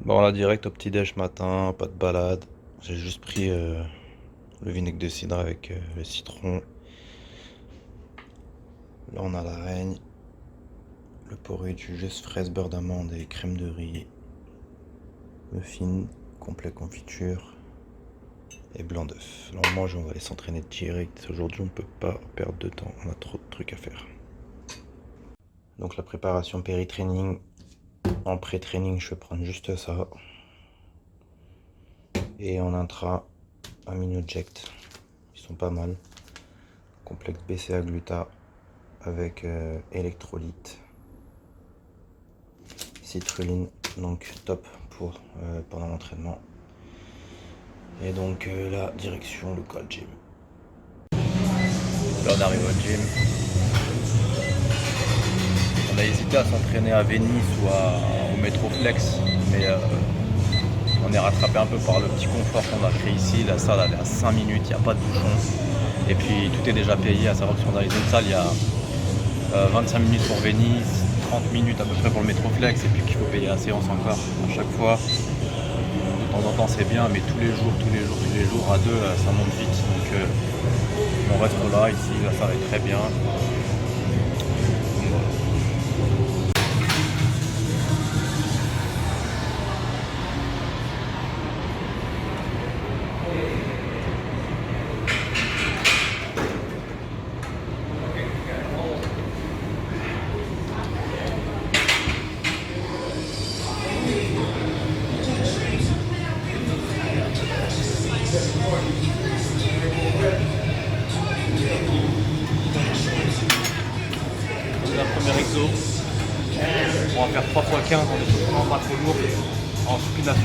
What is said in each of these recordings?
Bon là direct au petit-déj matin, pas de balade. J'ai juste pris le vinaigre de cidre avec le citron. Là on a la reine, le porridge, juste fraise, beurre d'amande et crème de riz. Muffin, complet confiture et blanc d'œuf. Là on mange, on va aller s'entraîner direct. Aujourd'hui on peut pas perdre de temps, on a trop de trucs à faire. Donc la préparation péri-training. En pré-training je vais prendre juste ça. Et en intra, AminoJect. Ils sont pas mal. Complexe BCA gluta avec électrolyte, citrulline, donc top pour pendant l'entraînement. Et donc là, direction le local gym. Là on arrive au gym. On a hésité à s'entraîner à Venise ou au Métroflex, mais on est rattrapé un peu par le petit confort qu'on a créé ici. La salle elle est à 5 minutes, il n'y a pas de bouchon. Et puis tout est déjà payé, à savoir que si on dans les autres salles, il y a 25 minutes pour Venise, 30 minutes à peu près pour le Métroflex, et puis qu'il faut payer la séance encore à chaque fois. De temps en temps c'est bien, mais tous les jours, à deux, ça monte vite. Donc on reste là, ici, la salle est très bien. Donc, voilà. La première exo, on va faire 3 x 15 en échauffement pas trop lourd, en supination.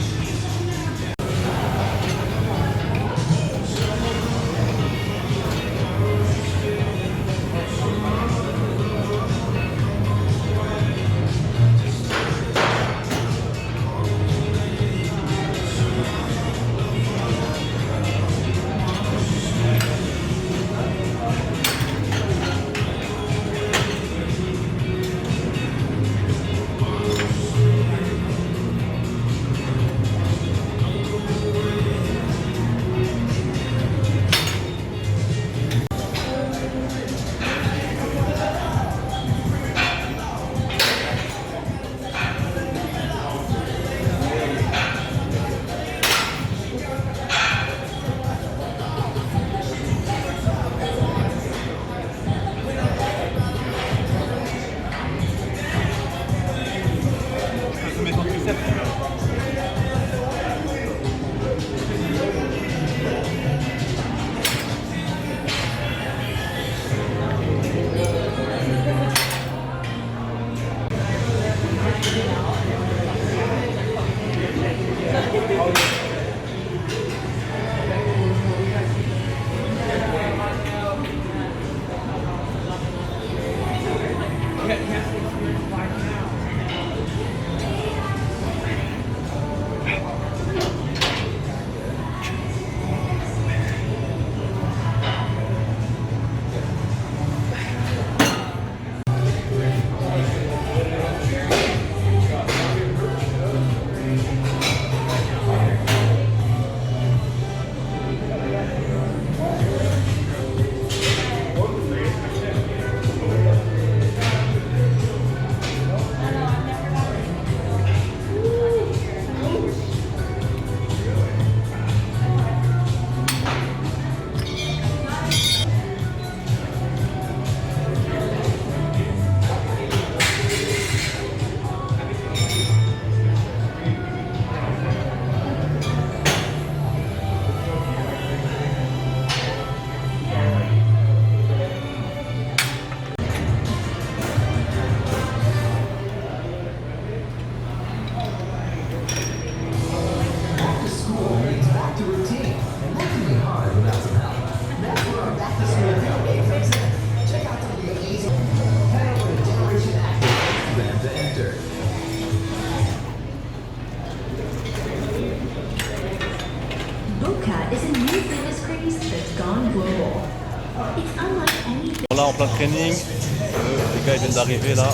Là en plein training, les gars ils viennent d'arriver là.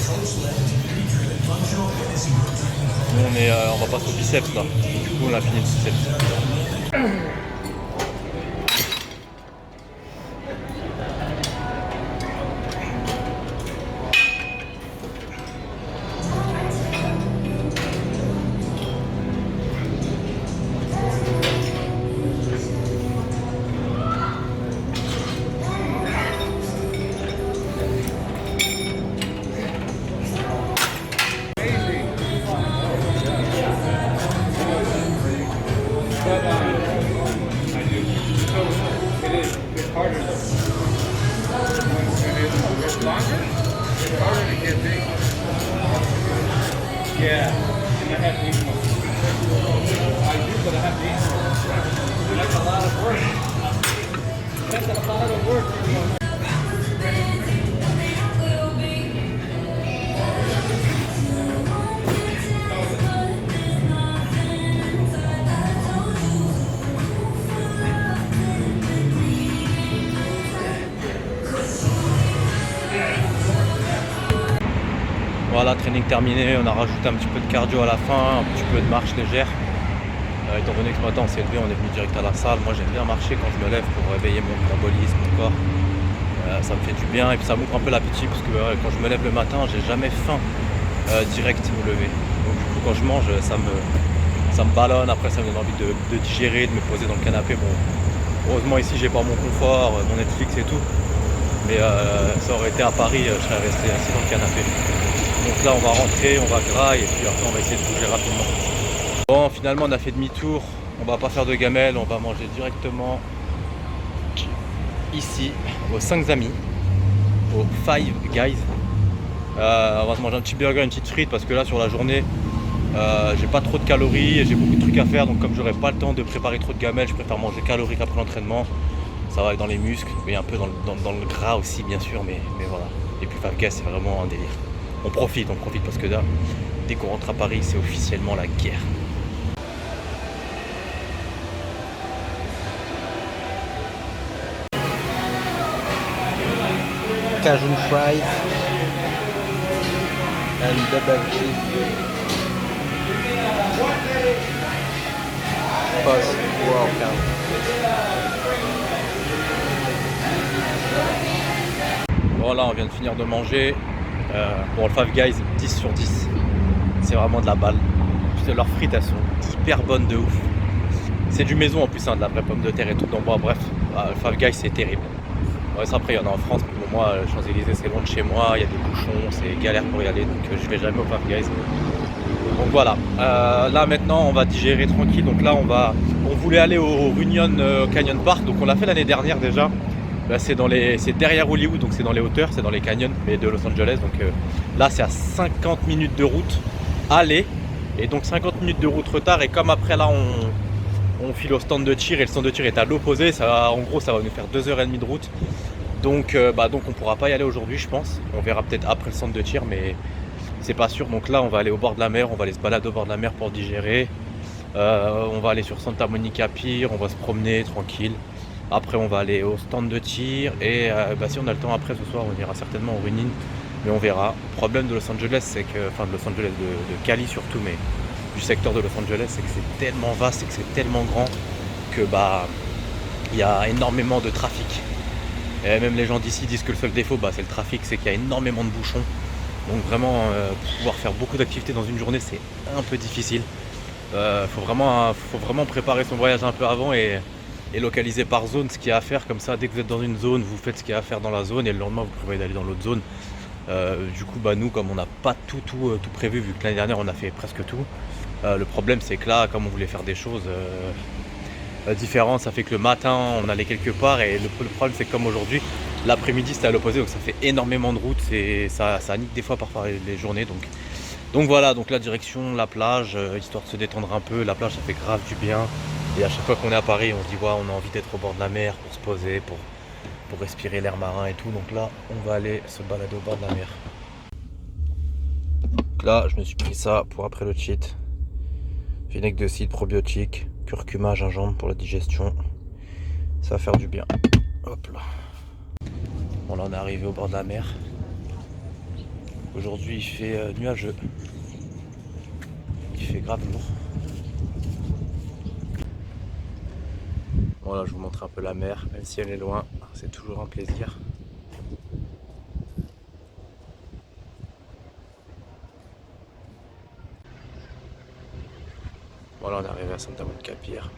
Nous on va passer au biceps là. Du coup on a fini le biceps. Yeah, and I have to eat more. I do, but I have to eat more. That's a lot of work. That's a lot of work. Voilà, training terminé, on a rajouté un petit peu de cardio à la fin, un petit peu de marche légère. Étant donné que ce matin on s'est levé, on est venu direct à la salle. Moi j'aime bien marcher quand je me lève pour réveiller mon métabolisme, mon corps. Ça me fait du bien et puis ça m'ouvre un peu l'appétit parce que quand je me lève le matin, j'ai jamais faim direct au lever. Donc du coup quand je mange, ça me ballonne, après ça me donne envie de digérer, de me poser dans le canapé. Bon, heureusement ici j'ai pas mon confort, mon Netflix et tout. Mais ça aurait été à Paris, je serais resté assis dans le canapé. Donc là on va rentrer, on va grailler et puis après on va essayer de bouger rapidement. Bon, finalement on a fait demi-tour, on va pas faire de gamelle, on va manger directement ici aux 5 amis, aux Five Guys. On va se manger un petit burger, une petite frite parce que là sur la journée j'ai pas trop de calories et j'ai beaucoup de trucs à faire, donc comme j'aurai pas le temps de préparer trop de gamelles, je préfère manger calorique après l'entraînement. Ça va aller dans les muscles et un peu dans le gras aussi bien sûr, mais voilà. Et puis Five Guys c'est vraiment un délire. On profite parce que là, dès qu'on rentre à Paris, c'est officiellement la guerre. Cajun fries and double cheese post workout. Bon là on vient de finir de manger. Bon le Five Guys 10 sur 10. C'est vraiment de la balle. Putain, leurs frites elles sont hyper bonnes de ouf. C'est du maison en plus, hein, de la vraie pomme de terre et tout. Donc bon, bref, le Five Guys c'est terrible. Ouais, ça, après il y en a en France, mais pour moi Champs-Élysées c'est loin de chez moi, il y a des bouchons, c'est galère pour y aller, donc je vais jamais au Five Guys. Donc voilà, là maintenant on va digérer tranquille. Donc là on voulait aller au Runyon Canyon Park, donc on l'a fait l'année dernière déjà. Là c'est derrière Hollywood, donc c'est dans les hauteurs, c'est dans les canyons mais de Los Angeles. Donc là c'est à 50 minutes de route aller, et donc 50 minutes de route retard. Et comme après là on file au stand de tir et le stand de tir est à l'opposé, en gros ça va nous faire 2h30 de route. Donc on pourra pas y aller aujourd'hui je pense. On verra peut-être après le centre de tir, mais c'est pas sûr. Donc là on va aller au bord de la mer, on va aller se balader au bord de la mer pour digérer. On va aller sur Santa Monica Pier, on va se promener tranquille. Après on va aller au stand de tir et si on a le temps après ce soir on ira certainement au Runyon, mais on verra. Le problème de Los Angeles c'est que, enfin de Los Angeles, de Cali surtout, mais du secteur de Los Angeles, c'est que c'est tellement vaste et que c'est tellement grand que il y a énormément de trafic. Et même les gens d'ici disent que le seul défaut c'est le trafic, c'est qu'il y a énormément de bouchons. Donc vraiment pouvoir faire beaucoup d'activités dans une journée c'est un peu difficile. Faut vraiment préparer son voyage un peu avant et localiser par zone ce qu'il y a à faire. Comme ça dès que vous êtes dans une zone vous faites ce qu'il y a à faire dans la zone et le lendemain vous prévoyez d'aller dans l'autre zone. Du coup nous comme on n'a pas tout prévu, vu que l'année dernière on a fait presque tout, le problème c'est que là comme on voulait faire des choses différentes, ça fait que le matin on allait quelque part et le problème c'est que comme aujourd'hui l'après-midi c'était à l'opposé, donc ça fait énormément de route, ça nique des fois parfois les journées. Donc voilà, donc la direction la plage, histoire de se détendre un peu. La plage ça fait grave du bien et à chaque fois qu'on est à Paris on se dit ouais, on a envie d'être au bord de la mer pour se poser, pour respirer l'air marin et tout. Donc là on va aller se balader au bord de la mer. Donc là je me suis pris ça pour après le cheat. Vinaigre de cidre probiotique, curcuma, gingembre pour la digestion. Ça va faire du bien. Hop là. Bon là on est arrivé au bord de la mer. Aujourd'hui il fait nuageux. Il fait grave lourd. Voilà, je vous montre un peu la mer, même si elle est loin, c'est toujours un plaisir. Voilà, on est arrivé à Santa Monica Capir.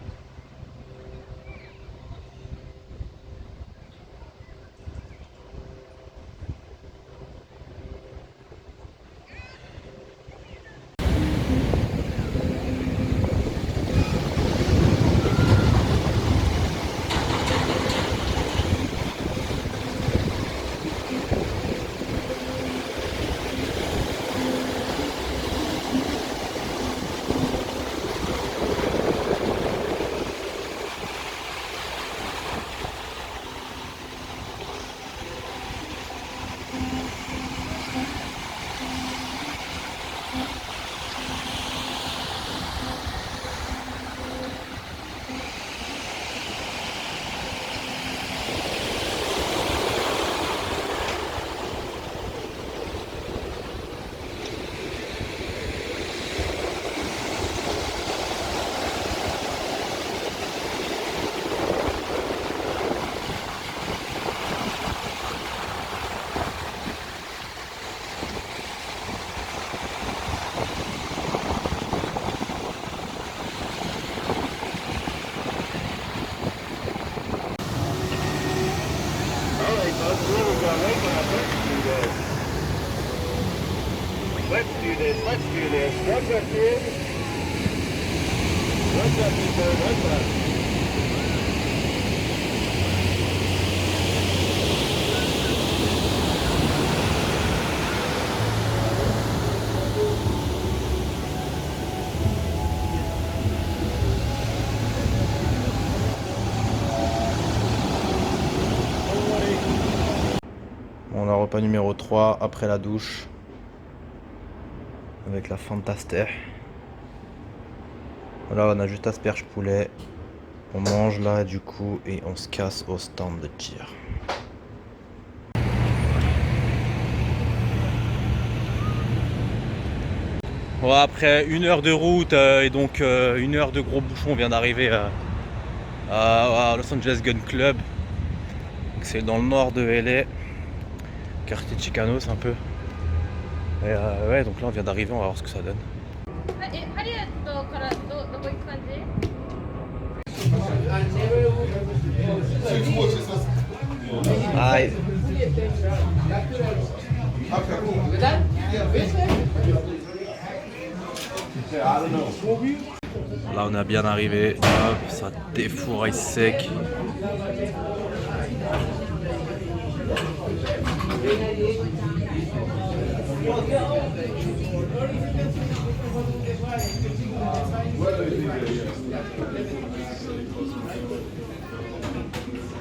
Let's do this. What's up, kid? What's up, people? What's up? On a repas numéro 3 après la douche avec la Fantaster. Voilà, on a juste asperge poulet. On mange là du coup et on se casse au stand de tir. Bon, après 1 heure de route et donc 1 heure de gros bouchons, on vient d'arriver à Los Angeles Gun Club. C'est dans le nord de LA, quartier Chicanos un peu. Et ouais, donc là on vient d'arriver, on va voir ce que ça donne. Aïe. Là on a bien arrivé, hop, ça défouraille sec.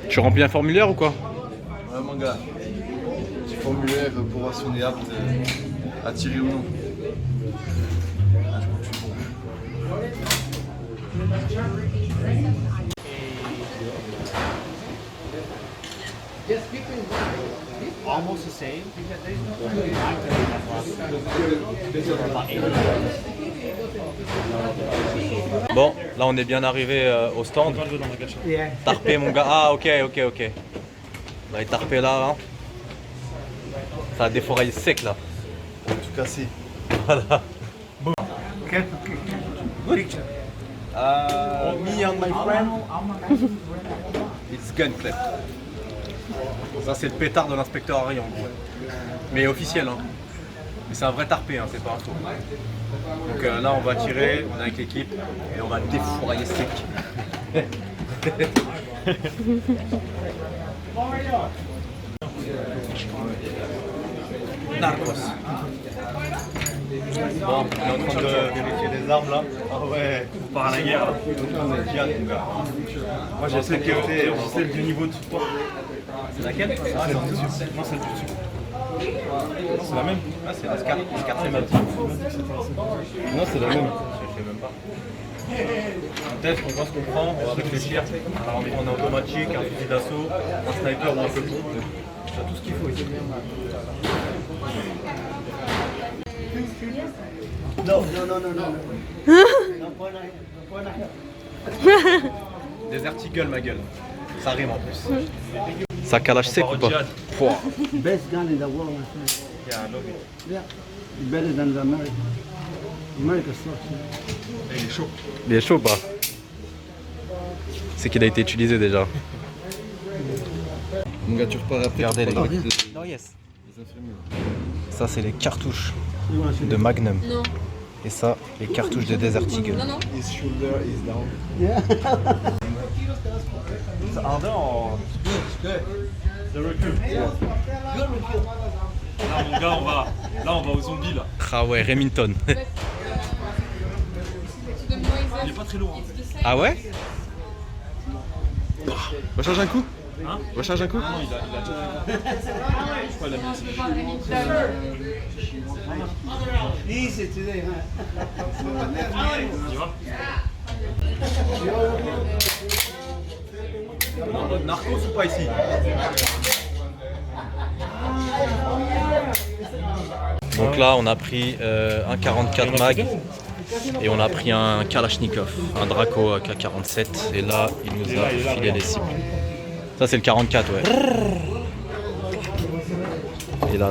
Tu remplis un formulaire ou quoi? Ouais mon gars, petit formulaire pour voir si on est apte à tirer ou non. Almost the same. Bon, là on est bien arrivé au stand. Tarpé mon gars. Ah ok. On va tarpé là. Hein. Ça a défouraillé sec là. Tout cassé. Voilà. Picture. Me and my friend. It's gun club. Ça c'est le pétard de l'inspecteur Harry en gros. Mais officiel hein. Mais c'est un vrai tarpé hein, c'est pas un faux. Donc là on va tirer, on est avec l'équipe et on va défourailler sec. Narcos. Bon, on est en train de vérifier les armes là. Ah ouais, on part à la guerre là. On est djihad mon gars. Moi j'ai celle du niveau de toi. C'est laquelle? Ah, c'est en dessous. Non, celle du dessus. C'est la même? Ah, c'est la carte thématique. Non, c'est la même. Je sais même pas. Peut-être qu'on voit ce qu'on prend, on va réfléchir. Alors, on a un automatique, un fusil d'assaut, un sniper ou un peu bon. On a tout ce qu'il faut ici. Desert Eagle, ma gueule. Ça rime en plus. Ça calache sec ou pas? Pouah. Best gun in the world, my friend. Yeah, I love it. Yeah. Better than the American. America sucks. Il est chaud. Il est chaud ou pas? C'est qu'il a été utilisé déjà. Mon gars, tu repars après. Regardez les gars. Oh yes. Les infirmiers. Ça c'est les cartouches de Magnum. Non. Et ça, les cartouches de Desert Eagle. Non, non. His shoulder is down. C'est ardent en... De recul. Là, mon gars, on va aux zombies là. Ah ouais, Remington. Il est pas très lourd. Hein. Ah ouais? On va changer un coup? Hein? On va changer un coup? Non, il a déjà. Je crois qu'il a mis ici. Easy today, huh? Tu vois? En mode narcos ou pas ici? Donc là, on a pris un 44 mag et on a pris un Kalachnikov, un Draco AK-47 et là, il nous a filé les cibles. Ça, c'est le 44, ouais. Et là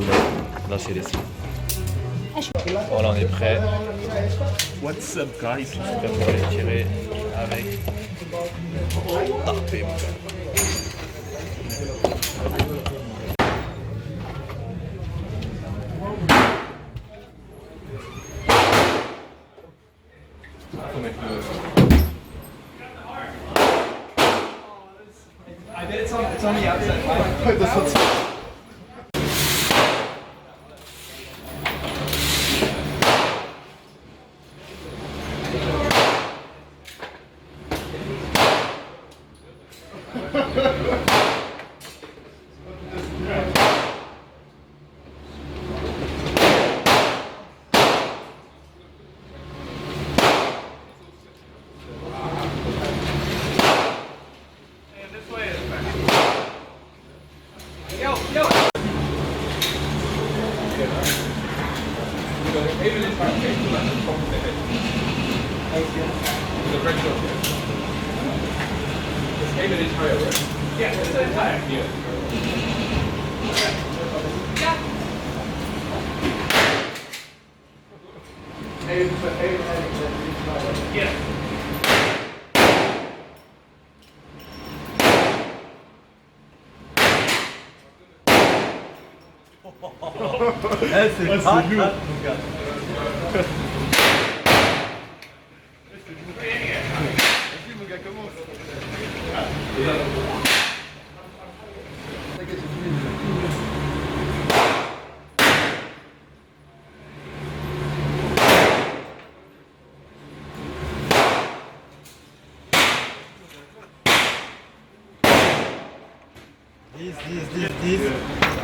c'est les cibles. Voilà, on est prêt. What's up, guys? Prêt pour aller tirer avec Tarpé, mon gars. Faut mettre le... c'est lourd.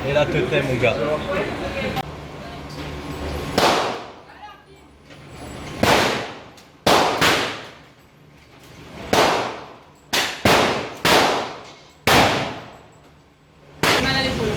Et là, te tais, mon gars. Mal à l'épaule.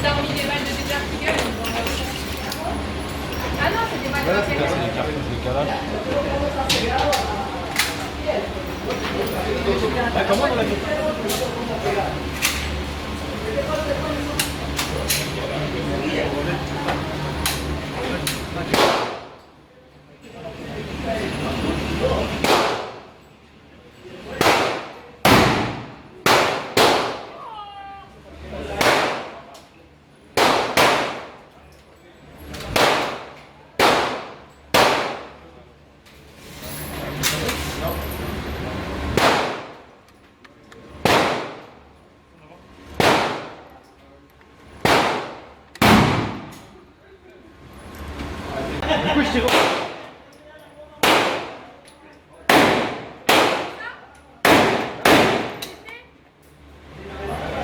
T'as remis des balles de Desert Eagle? Ah non, c'est des balles de C'est les cartouches de calage.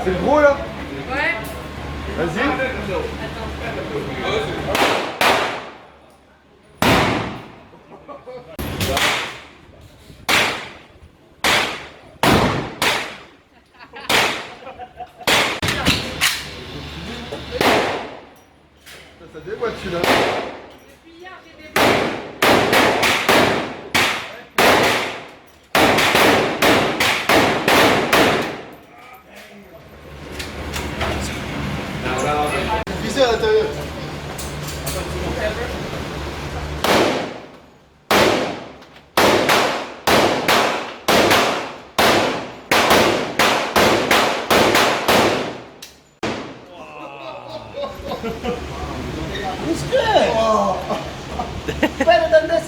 C'est le gros là? Ouais. Ça déboîte celui-là. Depuis hier, j'ai des Vissé à l'intérieur.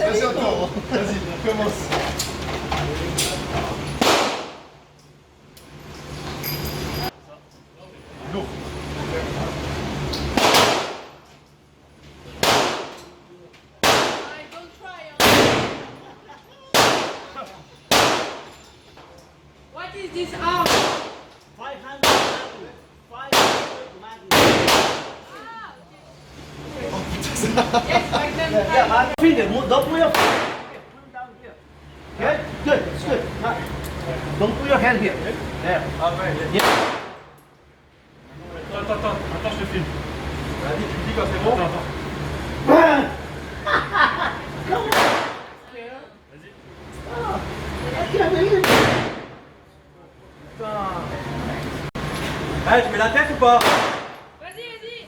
Vas-y, encore. Vas-y, commence. Lourd. Don't try. What is this arm? 500 Yes, Magnum. finger, don't put your finger. Put it down here. Okay? Good, it's good. Now, don't put your hand here. There. Yeah. Attends, je te filme. Vas-y, tu me dis quand c'est bon. Hey, tu mets la tête ou pas? Vas-y, vas-y.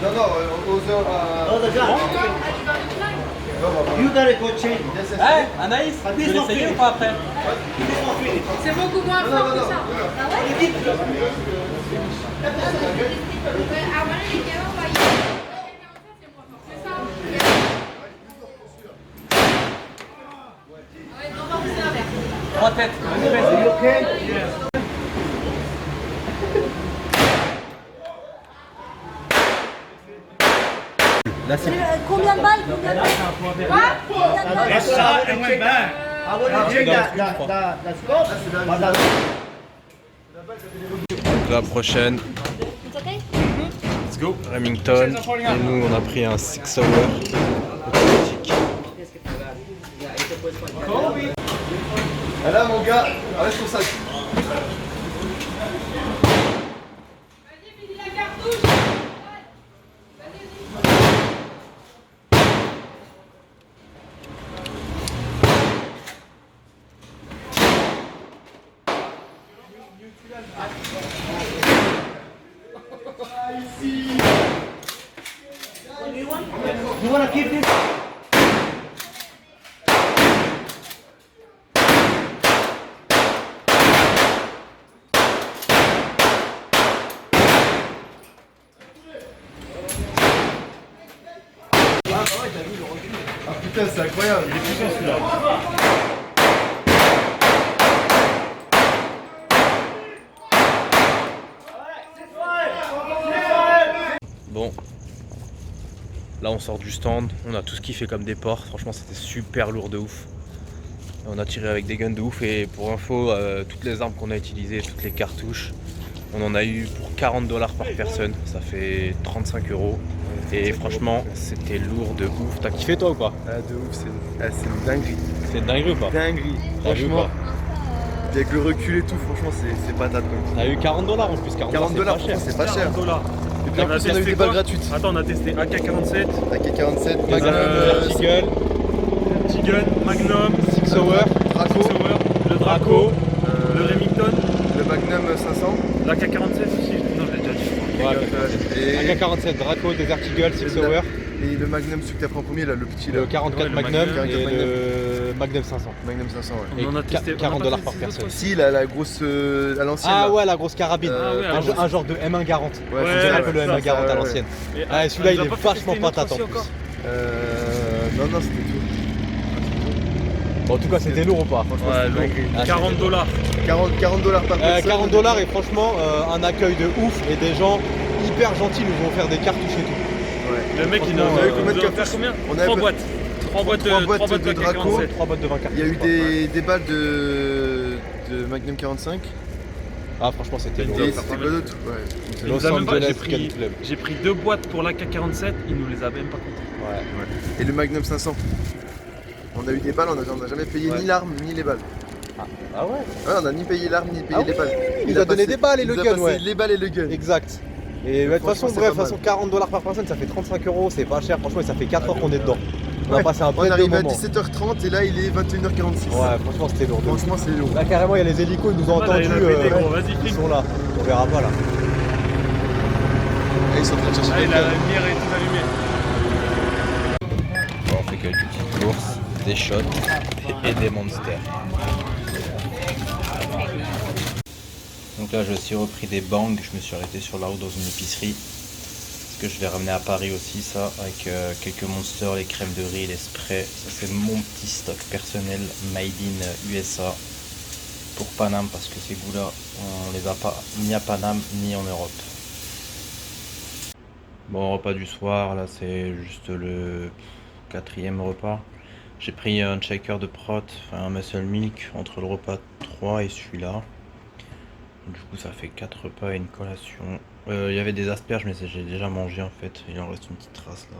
Non, non, aux heures. Oh, the gun. You gotta go change. Hey, Anaïs, tu veux l'essayer ou pas après? C'est beaucoup moins fort que ça. C'est ça. Ouais, non, non, c'est l'inverse. 3 têtes. You okay? Là, c'est Combien de balles? Quoi? That shot and went back. I want to check that scope. But that- Donc la prochaine, It's okay? let's go, Remington. Et nous, on a pris un 6 hour automatique. Et là, mon gars, arrête ton sac. Vas-y, finis la cartouche. You want to keep this? Ah putain, c'est incroyable. Il est puissant celui-là. Bon, là on sort du stand, on a tout ce qui fait comme des portes, franchement c'était super lourd de ouf. On a tiré avec des guns de ouf et pour info, toutes les armes qu'on a utilisées, toutes les cartouches, on en a eu pour $40 par personne, ça fait 35 €. Et franchement c'était lourd de ouf. T'as kiffé toi ou pas? Ah, de ouf, c'est une dinguerie. C'est une dinguerie ou pas? Dinguerie. T'as vu ou Franchement, pas? avec le recul et tout, franchement, c'est patate quoi. T'as eu $40 en plus, $40 $40, c'est pas cher. c'est pas cher. $40. Et puis en plus, on a eu des balles gratuites. Attends, on a testé AK-47, AK-47, Magnum, Vertical, T-Gun, Magnum, Six Hour, Draco, le Draco, le Remington, le Magnum 500. l'AK-47 aussi. Non, je l'ai déjà dit. Et, AK-47 Draco, Desert Eagle, Six Hour, et le Magnum, celui que t'as pris en premier là, le petit là. le 44 Ouais, le Magnum Magnum, et le Magnum 500. Magnum 500, ouais. Et On en a testé. $40 par personne. Si, la grosse à l'ancienne. Ah là. ouais, la grosse carabine. Ah ouais, un genre de M1 Garand. Ouais, On c'est dirait ça, un peu le ouais, M1 ça, Garand à ouais. l'ancienne. Et, Ah, celui-là, elle il nous est a pas vachement testé une autre patate en aussi plus. encore Non, c'était tout. Bon, en tout cas, c'était lourd ou pas? Franchement, Ouais, c'était dingue. Ah, $40. $40 par personne. $40 et franchement, un accueil de ouf et des gens hyper gentils nous ont offert des cartouches et tout. Ouais. Le mec, il nous On a eu combien de a offert cartouches? combien On avait 3 boîtes. 3 boîtes de Draco. 3 boîtes de 20 cartouches. Il y a eu des balles de Magnum 45. Ah, franchement, c'était lourd. Et c'était quoi d'autre? Ouais. Il nous Los a même pas- Angeles j'ai Gun pris- Club. J'ai pris 2 boîtes pour l'AK-47, il nous les a même pas comptées. Ouais. Et le Magnum 500. On a eu des balles, on n'a jamais payé ni l'arme ni les balles. Ah ouais? Ouais, on n'a ni payé l'arme ni payé Ah les oui, balles. il nous a donné des balles et il le nous a gun, passé ouais. Les balles et le gun. Exact. Et de toute façon, franchement, bref, c'est de pas toute façon, $40 par personne, ça fait 35 €, c'est pas cher. Franchement, et ça fait 4 heures qu'on est dedans. On a passé un On vrai est bon arrivé à moment. 17h30 et là il est 21h46. Ouais, franchement, c'était lourd. Franchement, c'est lourd. Là, carrément, il y a les hélicos, ils nous ont Voilà, entendus. il a pété, gros, vas-y, Ils flic. sont là. On verra pas là. Et ils sont en train de chercher Ah, il a quelqu'un. la lumière et tout allumé. Bon, on fait quelques petites courses, des shots et des monsters. Donc là, j'ai aussi repris des bangs. Je me suis arrêté sur la route dans une épicerie. Parce que je vais ramener à Paris aussi, ça, avec quelques monsters, les crèmes de riz, les sprays. Ça, c'est mon petit stock personnel made in USA pour Paname, parce que ces goûts-là, on les a pas ni à Paname ni en Europe. Bon, repas du soir, là, c'est juste le 4e repas. J'ai pris un shaker de prot, enfin un muscle milk entre le repas 3 et celui-là. Du coup, ça fait 4 repas et une collation. Il y avait des asperges, mais j'ai déjà mangé en fait. Il en reste une petite trace là.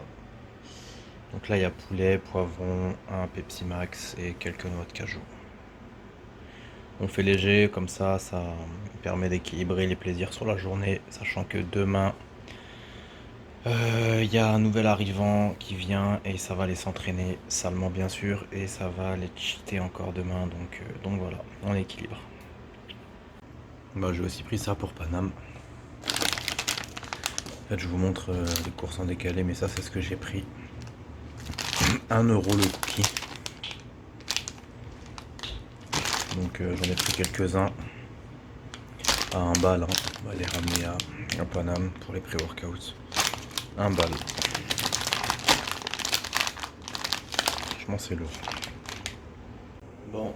Donc là, il y a poulet, poivron, un Pepsi Max et quelques noix de cajou. On fait léger, comme ça permet d'équilibrer les plaisirs sur la journée, sachant que demain, il y a un nouvel arrivant qui vient et ça va aller s'entraîner salement bien sûr, et ça va aller cheater encore demain, donc voilà, on équilibre. Bah, j'ai aussi pris ça pour Paname. En fait, je vous montre les courses en décalé, mais ça c'est ce que j'ai pris. 1 € le cookie. Donc j'en ai pris quelques-uns à 1 balle, hein. On va les ramener à Paname pour les pré-workouts. 1 balle. Franchement, c'est lourd. Bon,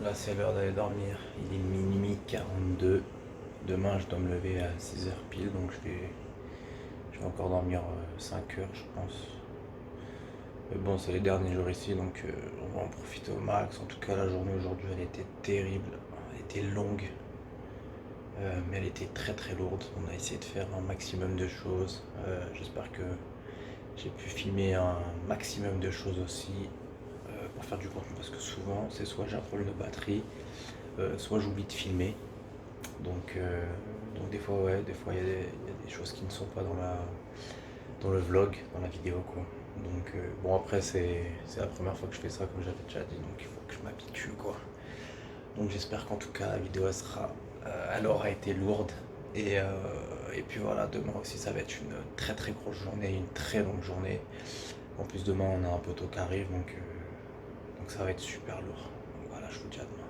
là c'est l'heure d'aller dormir. Il est minuit 42. Demain, je dois me lever à 6h pile, donc je vais encore dormir 5 heures, je pense. Mais bon, c'est les derniers jours ici, donc on va en profiter au max. En tout cas, la journée aujourd'hui, elle était terrible. Elle était longue. Mais elle était très très lourde. On a essayé de faire un maximum de choses. J'espère que j'ai pu filmer un maximum de choses aussi pour faire du contenu, parce que souvent c'est soit j'ai un problème de batterie, soit j'oublie de filmer. Donc des fois il y a des choses qui ne sont pas dans le vlog, dans la vidéo quoi. Donc bon, après c'est la première fois que je fais ça, comme j'avais déjà dit, donc il faut que je m'habitue quoi. Donc j'espère qu'en tout cas la vidéo elle aura été lourde, et puis voilà, demain aussi ça va être une très très grosse journée, une très longue journée. En plus demain on a un poteau qui arrive, donc ça va être super lourd. Donc voilà, je vous dis à demain.